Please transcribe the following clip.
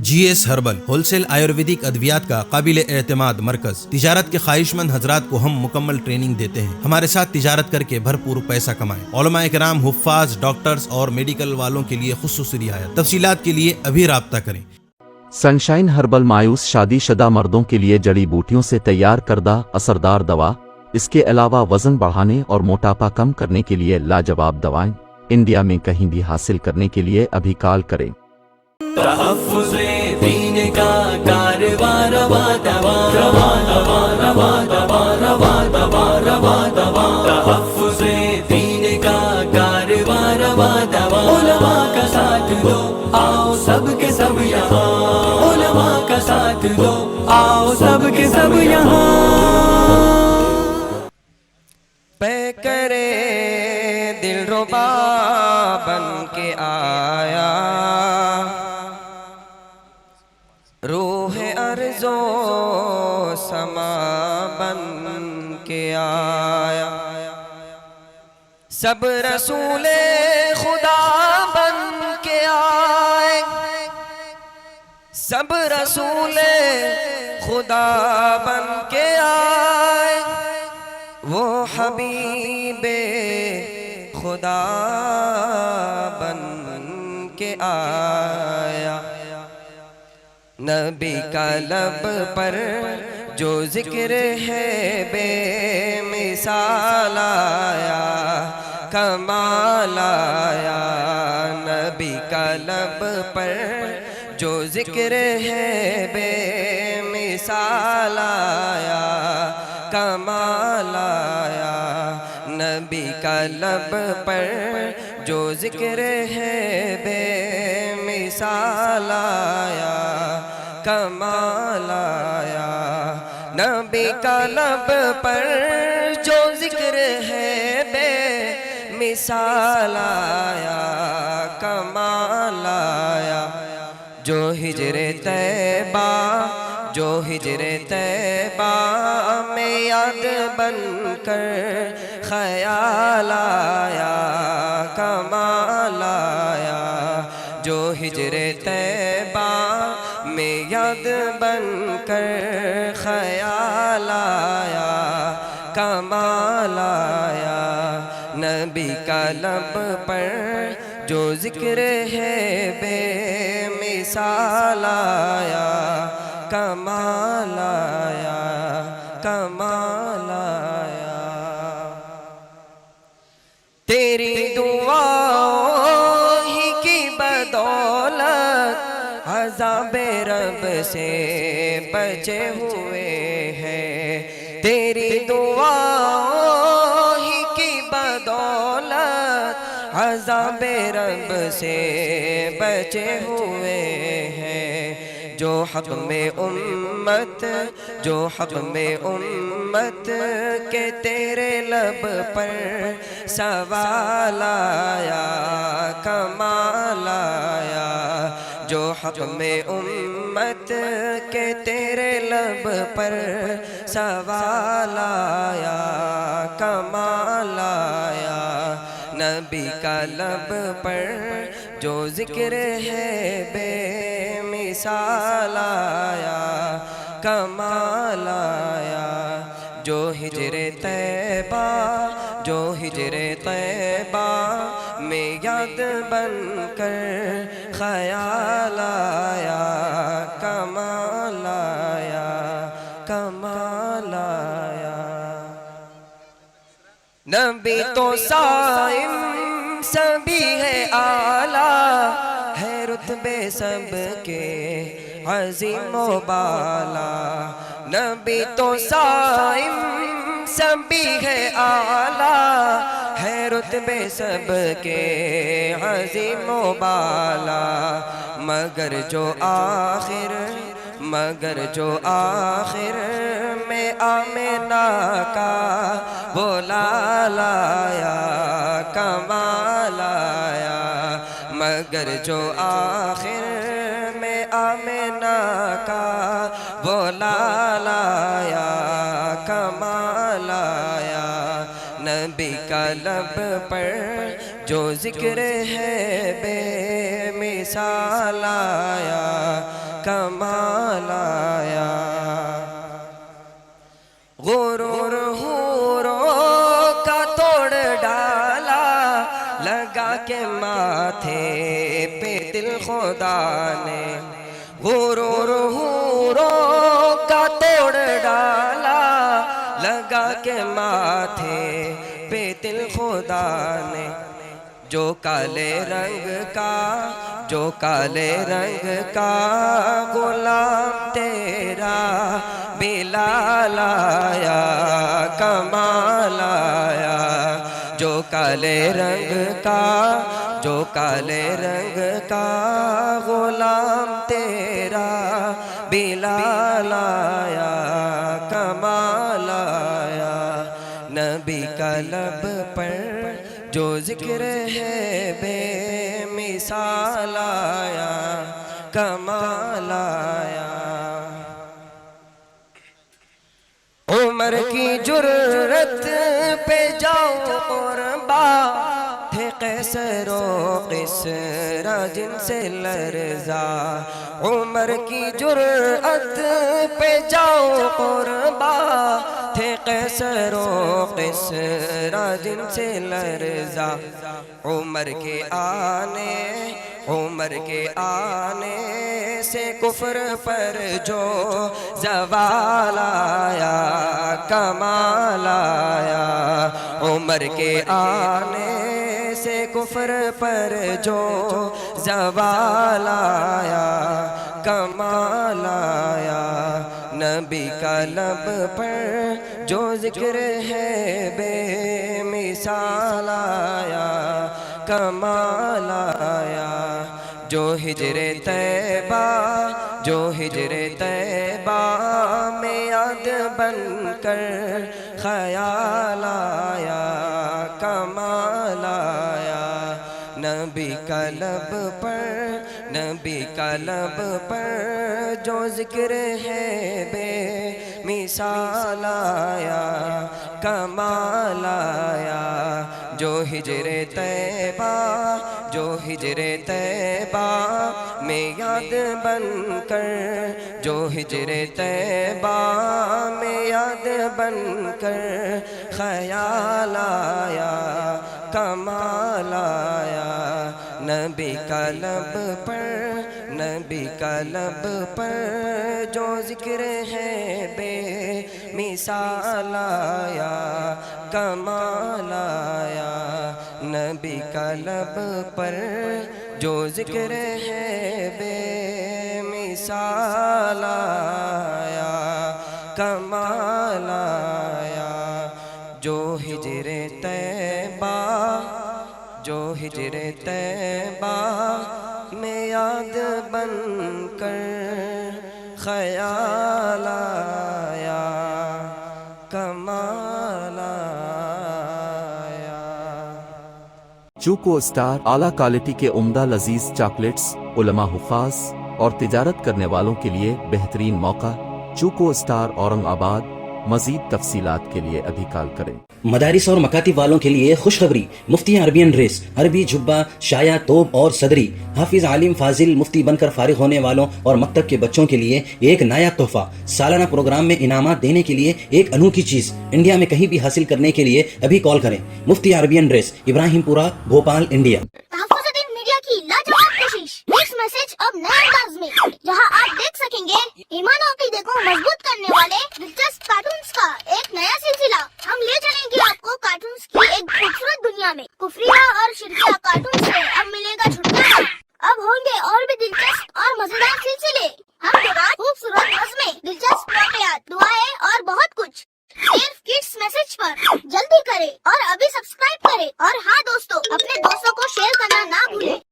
جی S herbal wholesale Ayurvedic ادویات کا قابل اعتماد مرکز تجارت کے خواہش مند حضرات کو ہم مکمل ٹریننگ دیتے ہیں۔ ہمارے ساتھ تجارت کر کے بھرپور پیسہ کمائیں۔ علماء کرام، حفاظ، ڈاکٹرز اور میڈیکل والوں کے لیے خصوصی رعایت۔ تفصیلات کے لیے ابھی رابطہ کریں۔ سنشائن ہربل مایوس شادی شدہ مردوں کے لیے جڑی بوٹیوں سے تیار کردہ اثردار دوا۔ اس کے علاوہ وزن بڑھانے اور موٹاپا کم کرنے کے لیے لاجواب دوائیں انڈیا میں کہیں بھی حاصل کرنے کے لیے ابھی کال کریں۔ تحفظ دین کا کاروبار روا دوا روا دوا روا دوا روا دوا روا دوا تحفظ دین کا کاروبار روا دوا علماء کا ساتھ دو آؤ سب کے سب یہاں علماء کا ساتھ دو آؤ سب کے سب یہاں پہ کرے دل ربا بن کے آیا روح ارض و سما بن کے آیا سب رسول خدا بن کے آئے سب رسول خدا بن کے آئے وہ حبیب خدا بن کے آیا نبی کا لب پر جو ذکر ہے بے مثال آیا کمال آیا نبی کا لب پر جو ذکر ہے بے مثال آیا کمال آیا نبی کا لب پر جو ذکر ہے بے مثال آیا کمال آیا نبی کا لب پر جو ذکر ہے بے مثال آیا کمال آیا جو ہجر طیبہ جو ہجر طیبہ میں یاد بن کر خیال آیا کمال آیا جو ہجر طیبہ میں یاد بن کر خیال آیا کمال آیا نبی کا لب پر جو ذکر ہے بے مثال آیا کمال آیا کمال آیا تیری دعاؤں ہی کی بدولت عذاب رب سے بچے ہوئے ہیں تیری دعاؤں ہی کی بدولت عذاب رب سے بچے ہوئے ہیں جو حق میں امت جو حق میں امت کے تیرے لب پر سوال آیا کمال آیا جو حق میں امت کے تیرے لب پر سوال آیا کمال آیا نبی کا لب پر جو ذکر ہے بے مثال آیا کمال آیا جو ہجر طیبہ جو ہجر طیبہ میں یاد بن کر خیال آیا کمال آیا کمال آیا نبی تو صائم سبھی ہے اعلیٰ ہے رتبے سب کے عظیم و بالا نبی تو صائم سبھی ہے اعلیٰ ہے رتبے سب کے عظیم و بالا مگر جو آخر میں آمنہ کا وہ لال آیا کمال آیا مگر جو آخر میں آمنہ کا وہ لال آیا کمال آیا نبی کا لب پر جو ذکر ہے بے مثال آیا کمال آیا غرور حوروں کا توڑ ڈالا لگا کے ماتھے پہ دل خدا نے غرور حوروں کا توڑ ڈالا لگا کے ماتھے پہ دل خدا نے جو کالے رنگ کا غلام تیرا بلال آیا کمال آیا جو کالے رنگ کا غلام تیرا بلال آیا کمال آیا نبی کا لب پر جو ذکر ہے بے مثال آیا کمال آیا عمر کی جرت پہ جاؤ قربا تھے قیصر و قسرا جن سے لرزا عمر کی جرت پہ جاؤ قربا تھے قیصر و قسرا جن سے لرزا عمر کے آنے سے کفر پر جو زوال آیا کمال آیا عمر کے آنے سے کفر پر جو زوال آیا کمال آیا نبی کا لب پر جو ذکر ہے بے مثال آیا کمال آیا جو ہجر طیبہ میں یاد بن کر خیال آیا کمال آیا نبی کا لب پر جو ذکر ہے بے مثال آیا کمال آیا جو ہجر طیبہ میں یاد بن کر جو ہجر طیبہ میں یاد بن کر خیال آیا کمال آیا نبی کا لب پر جو ذکر ہے بے مثال آیا کمال آیا نبی کا لب پر جو ذکر ہے بے مثال آیا کمال آیا جو ہجر طیبہ میں یاد بن کر خیال آیا کمال آیا چوکو اسٹار اعلیٰ کوالٹی کے عمدہ لذیذ چاکلیٹس علماء حفاظ اور تجارت کرنے والوں کے لیے بہترین موقع چوکو اسٹار اورنگ آباد مزید تفصیلات کے لیے ابھی کال کریں مدارس اور مکاتب والوں کے لیے خوشخبری مفتی عربین ڈریس عربی جبہ شایا توب اور صدری حافظ عالم فاضل مفتی بن کر فارغ ہونے والوں اور مکتب کے بچوں کے لیے ایک نیا تحفہ سالانہ پروگرام میں انعامات دینے کے لیے ایک انوکھی چیز انڈیا میں کہیں بھی حاصل کرنے کے لیے ابھی کال کریں مفتی عربین ڈریس ابراہیم پورہ بھوپال انڈیا تحفظ میڈیا کی لاجواب کوشش نیکسٹ میسج اب نئے انداز میں جہاں آپ دیکھ سکیں گے ایمان و عقیدے کو مضبوط کرنے والے دلچسپ کارٹونز کا ایک نیا سلسلہ ہم لے چلیں گے آپ کو کارٹونز کی ایک خوبصورت دنیا میں کفریہ اور شرکیہ کارٹون سے اب ملے گا چھٹکارا اب ہوں گے اور بھی دلچسپ اور مزیدار سلسلے ہم کے بعد خوبصورت نظمیں دلچسپ واقعات دعائیں اور بہت کچھ صرف کڈس میسج پر جلدی کریں اور ابھی سبسکرائب کریں اور ہاں دوستو اپنے دوستوں کو شیئر کرنا نہ بھولیں